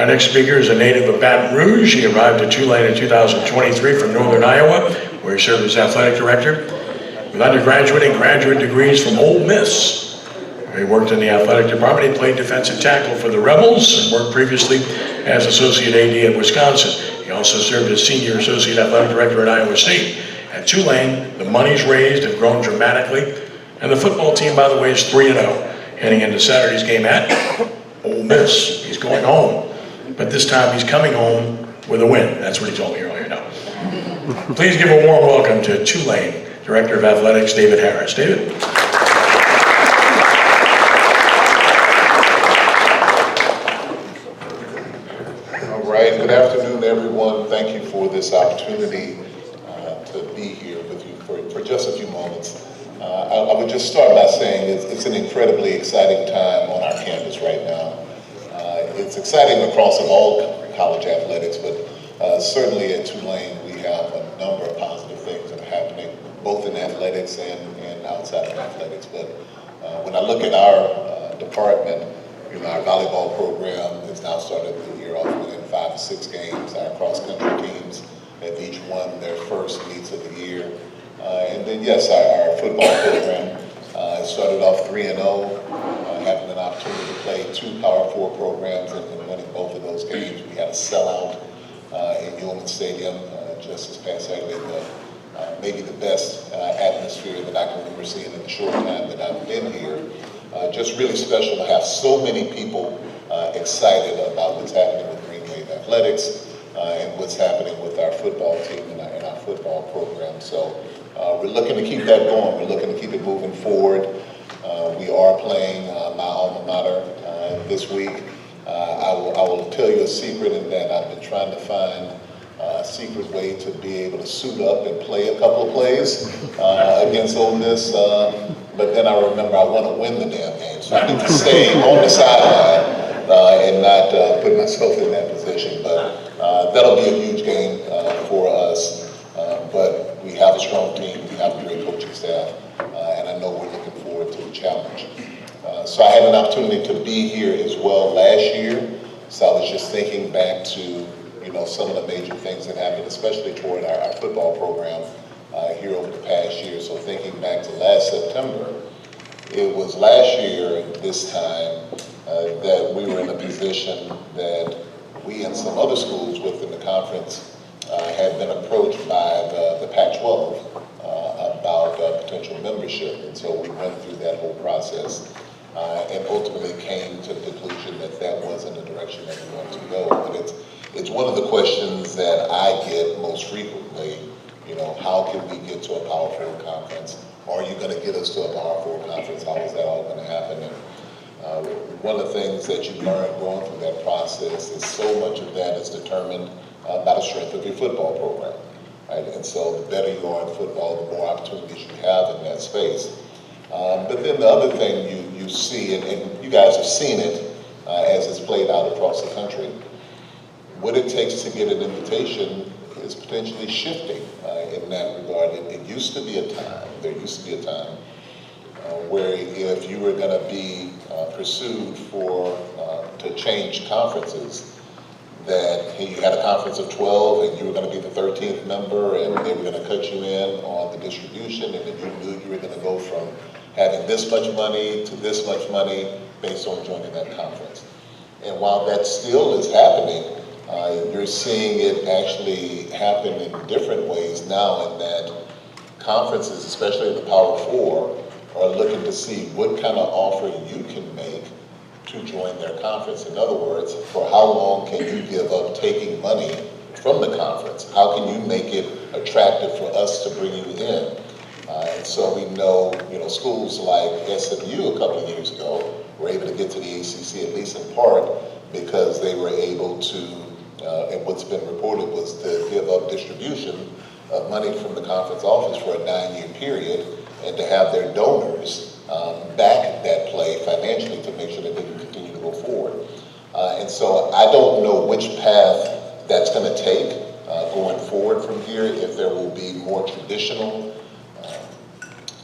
Our next speaker is a native of Baton Rouge. He arrived at Tulane in 2023 from Northern Iowa, where he served as athletic director. With undergraduate and graduate degrees from Ole Miss, he worked in the athletic department. He played defensive tackle for the Rebels and worked previously as associate AD at Wisconsin. He also served as senior associate athletic director at Iowa State. At Tulane, the monies raised have grown dramatically, and the football team, by the way, is 3-0, heading into Saturday's game at Ole Miss. He's going home, but this time he's coming home with a win. That's what he told me earlier. Now, please give a warm welcome to Tulane Director of Athletics, David Harris. David. All right, good afternoon, everyone. Thank you for this opportunity to be here with you for just a few moments. I would just start by saying it's an incredibly exciting time on our campus right now. It's exciting across all college athletics, but certainly at Tulane we have a number of positive things that are happening, both in athletics and outside of athletics. But when I look at our department, our volleyball program has now started the year off within 5 to 6 games. Our cross-country teams have each won their first meets of the year. And then, yes, our football program started off 3-0, having an opportunity to play 2 Power 4 programs and winning both of those games. We had a sellout in Yulman Stadium just this past Saturday. Maybe the best atmosphere that I can remember seeing in the short time that I've been here. Just really special to have so many people excited about what's happening with Green Wave Athletics and what's happening with our football team and our football program. So we're looking to keep that going. We're looking to keep it moving forward. We are playing my alma mater this week. I will tell you a secret in that I've been trying to find a secret way to be able to suit up and play a couple of plays against Ole Miss. But then I remember I want to win the damn game, so I need to stay on the sideline and not put myself in that position. But that'll be a huge game for us. But we have a strong team, we have a great coaching staff, and I know we're looking forward to the challenge. So I had an opportunity to be here as well last year. So I was just thinking back to some of the major things that happened, especially toward our football program here over the past year. So thinking back to last September, it was last year at this time that we were in a position that we and some other schools within the conference had been approached by the Pac-12 about potential membership. And so we went through that whole process and ultimately came to the conclusion that that wasn't the direction that we wanted to go. But it's one of the questions that I get most frequently. How can we get to a Power 4 conference? Are you going to get us to a Power 4 conference? How is that all going to happen? And one of the things that you learn going through that process is so much of that is determined by the strength of your football program, right? And so the better you are in football, the more opportunities you have in that space. But then the other thing you see, and you guys have seen it as it's played out across the country, what it takes to get an invitation is potentially shifting in that regard. There used to be a time where if you were going to be pursued to change conferences, that you had a conference of 12 and you were going to be the 13th member and they were going to cut you in on the distribution, and then you knew you were going to go from having this much money to this much money based on joining that conference. And while that still is happening, you're seeing it actually happen in different ways now, in that conferences, especially in the Power 4, are looking to see what kind of offer you can make to join their conference. In other words, for how long can you give up taking money from the conference? How can you make it attractive for us to bring you in? And so we know, schools like SMU a couple of years ago were able to get to the ACC, at least in part, because they were able to, and what's been reported was to give up distribution of money from the conference office for a 9-year period, and to have their donors back that play financially to make sure that they can continue to go forward. And so I don't know which path that's going to take going forward from here, if there will be more traditional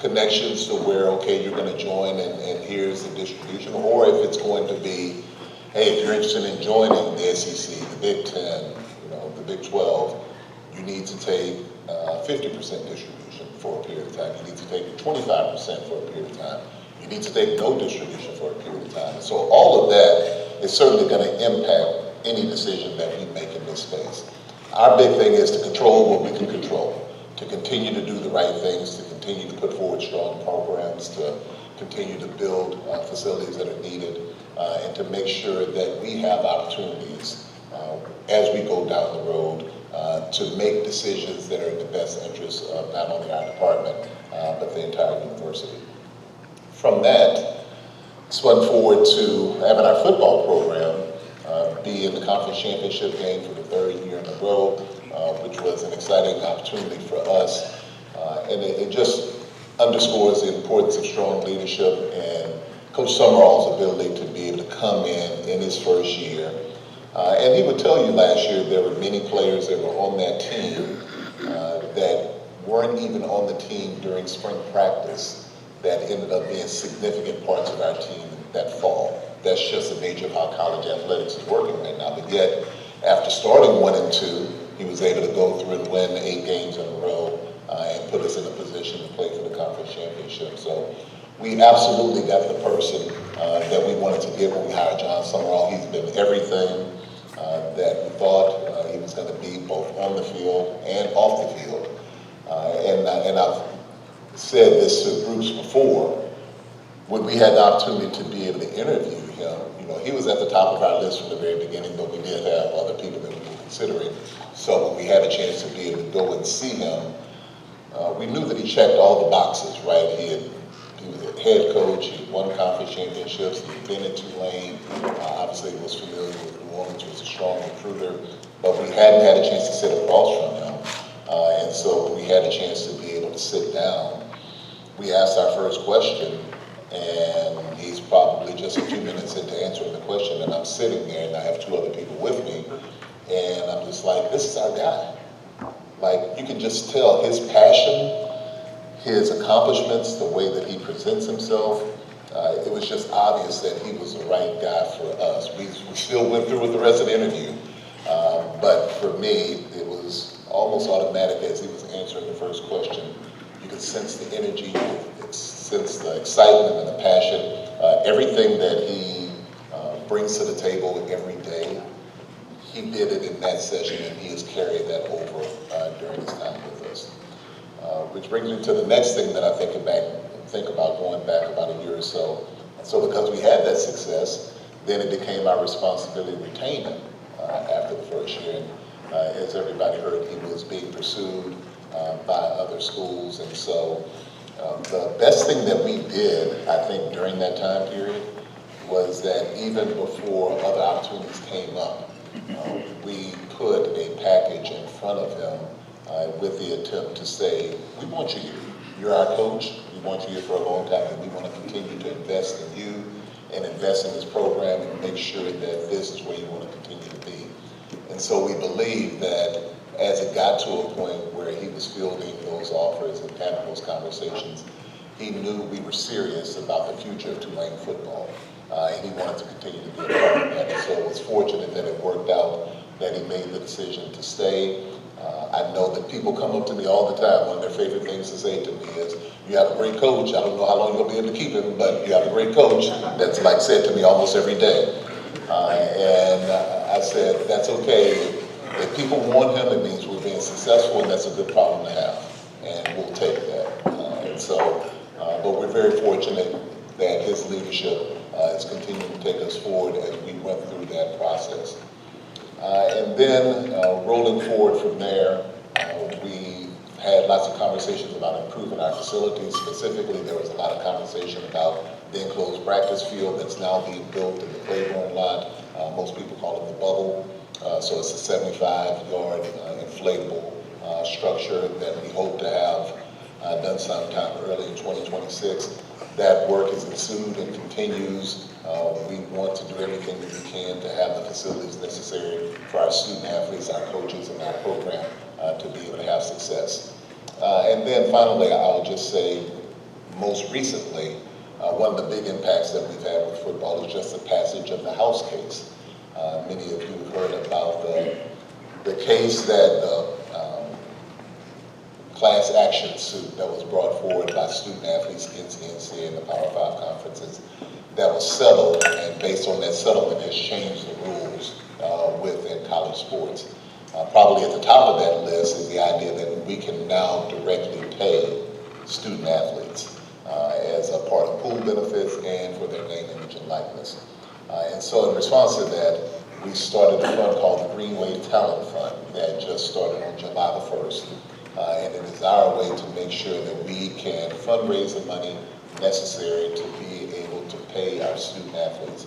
connections to where, okay, you're going to join and here's the distribution, or if it's going to be, hey, if you're interested in joining the SEC, the Big Ten, the Big 12, you need to take 50% distribution for a period of time. You need to take 25% for a period of time. You need to take no distribution for a period of time. So all of that is certainly going to impact any decision that we make in this space. Our big thing is to control what we can control, to continue to do the right things, to continue to put forward strong programs, to continue to build facilities that are needed, and to make sure that we have opportunities as we go down the road to make decisions that are in the best interest of not only our department, but the entire university. From that, spun forward to having our football program be in the conference championship game for the third year in a row, which was an exciting opportunity for us. And it just underscores the importance of strong leadership and Coach Summerall's ability to be able to come in his first year. And he would tell you last year there were many players that were on that team that weren't even on the team during spring practice that ended up being significant parts of our team that fall. That's just the nature of how college athletics is working right now. But yet, after starting 1 and 2, he was able to go through and win 8 games in a row and put us in a position to play for the conference championship. So we absolutely got the person that we wanted to get when we hired John Summerall. He's been everything that we thought he was going to be, both on the field and off the field. And I've said this to groups before. When we had the opportunity to be able to interview him, he was at the top of our list from the very beginning, but we did have other people that we were considering. So when we had a chance to be able to go and see him, we knew that he checked all the boxes, right? He was a head coach, he won conference championships, he'd been at Tulane, obviously he was familiar with New Orleans, was a strong recruiter, but we hadn't had a chance to sit across from him. And so when we had a chance to be able to sit down, we asked our first question, and he's probably just a few minutes into answering the question, and I'm sitting there, and I have 2 other people with me, and I'm just like, this is our guy. Like, you can just tell his passion, his accomplishments, the way that he presents himself. It was just obvious that he was the right guy for us. We still went through with the rest of the interview, but for me, it was almost automatic as he was answering the first question. You could sense the energy, you could sense the excitement and the passion, everything that he brings to the table every day. He did it in that session, and he has carried that over during his time with us. Which brings me to the next thing that I think about going back about a year or so. So because we had that success, then it became our responsibility to retain him after the first year. And as everybody heard, he was being pursued by other schools. And so the best thing that we did, I think, during that time period was that even before other opportunities came up, we put a package in front of him with the attempt to say, we want you here. You're our coach. We want you here for a long time, and we want to continue to invest in you and invest in this program and make sure that this is where you want to continue to be. And so we believe that as it got to a point where he was fielding those offers and having those conversations, he knew we were serious about the future of Tulane football. And he wanted to continue to be a part of that. And so it was fortunate that it worked out, that he made the decision to stay. I know that people come up to me all the time. One of their favorite things to say to me is, you have a great coach. I don't know how long you'll be able to keep him, but you have a great coach. That's like said to me almost every day. And I said, that's okay. If people want him, it means we're being successful, and that's a good problem to have. And we'll take that. And so, but we're very fortunate that his leadership is continuing to take us forward as we went through that process. And then rolling forward from there, we had lots of conversations about improving our facilities. Specifically, there was a lot of conversation about the enclosed practice field that's now being built in the playground lot. Most people call it the bubble. So it's a 75-yard inflatable structure that we hope to have done sometime early in 2026. That work is ensued and continues. We want to do everything that we can to have the facilities necessary for our student athletes, our coaches, and our program to be able to have success. And then finally, I'll just say, most recently, one of the big impacts that we've had with football is just the passage of the House case. Many of you have heard about the case that class action suit that was brought forward by student athletes against the NCAA and the Power 5 conferences that was settled, and based on that settlement has changed the rules within college sports. Probably at the top of that list is the idea that we can now directly pay student athletes as a part of pool benefits and for their name, image, and likeness. And so in response to that, we started a fund called the Greenway Talent Fund that just started on July the 1st. And it is our way to make sure that we can fundraise the money necessary to be able to pay our student athletes.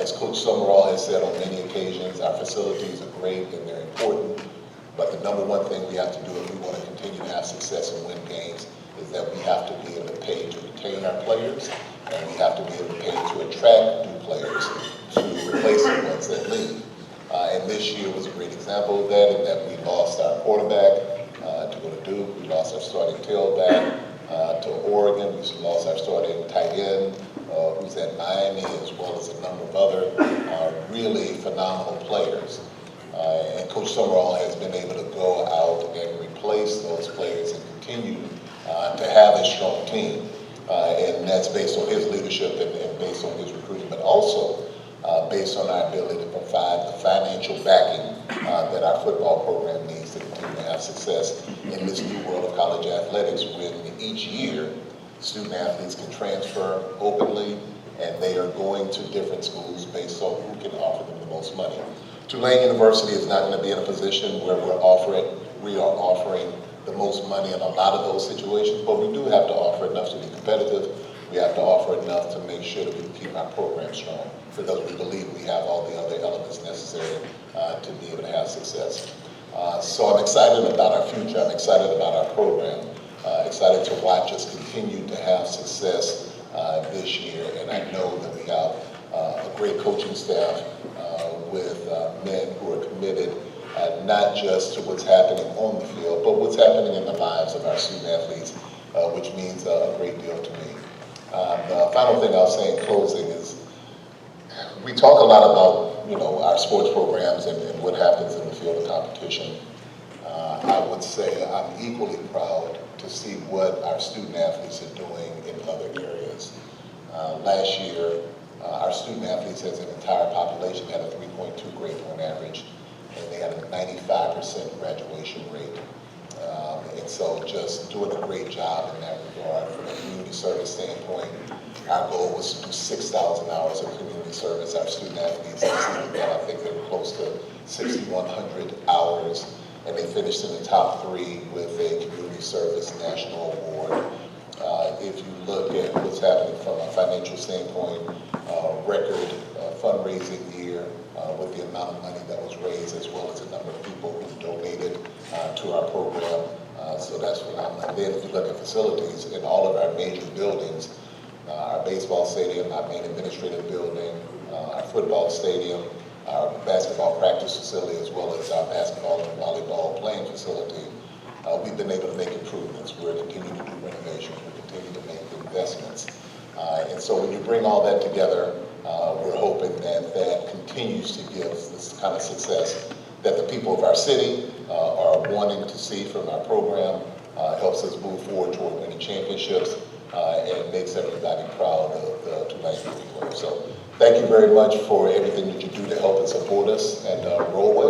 As Coach Summerall has said on many occasions, our facilities are great and they're important, but the number one thing we have to do if we want to continue to have success and win games is that we have to be able to pay to retain our players, and we have to be able to pay to attract new players to replace the ones that leave. And this year was a great example of that, in that we lost our quarterback to go to Duke, we lost our starting tailback to Oregon, we lost our starting tight end who's at Miami, as well as a number of other really phenomenal players. And Coach Summerall has been able to go out and replace those players and continue to have a strong team. And that's based on his leadership and based on his recruiting, but also based on our ability to provide the financial backing that our football program needs to continue to have success in this new world of college athletics, when each year student athletes can transfer openly and they are going to different schools based on who can offer them the most money. Tulane University is not going to be in a position where we are offering the most money in a lot of those situations, but we do have to offer enough to be competitive. We have to offer enough to make sure that we can keep our program strong, because we believe we have all the other elements necessary to be able to have success. So I'm excited about our future. I'm excited about our program. Excited to watch us continue to have success this year, and I know that we have a great coaching staff with men who are committed not just to what's happening on the field, but what's happening in the lives of our student athletes, which means a great deal to me. The final thing I'll say in closing is, we talk a lot about, our sports programs and what happens in the field of competition. I would say I'm equally proud to see what our student athletes are doing in other areas. Last year, our student athletes as an entire population had a 3.2 grade point average, and they had a 95% graduation rate. And so just doing a great job in that regard. From a community service standpoint, our goal was to do 6,000 hours of community service. Our student athletes exceeded that. I think they were close to 6,100 hours, and they finished in the top 3 with a community service national award. If you look at what's happening from a financial standpoint, record fundraising year with the amount of money that was raised, as well as the number of people who donated to our program. So that's phenomenal. And then if you look at facilities in all of our major buildings, our baseball stadium, our main administrative building, our football stadium, our basketball practice facility, as well as our basketball and volleyball playing facility, we've been able to make improvements. We're continuing to do renovations. We continue to make investments. And so when you bring all that together, we're hoping that that continues to give this kind of success that the people of our city are wanting to see from our program, helps us move forward toward winning championships, and makes everybody proud of the Tulane Green Wave. So thank you very much for everything that you do to help and support us, and roll well.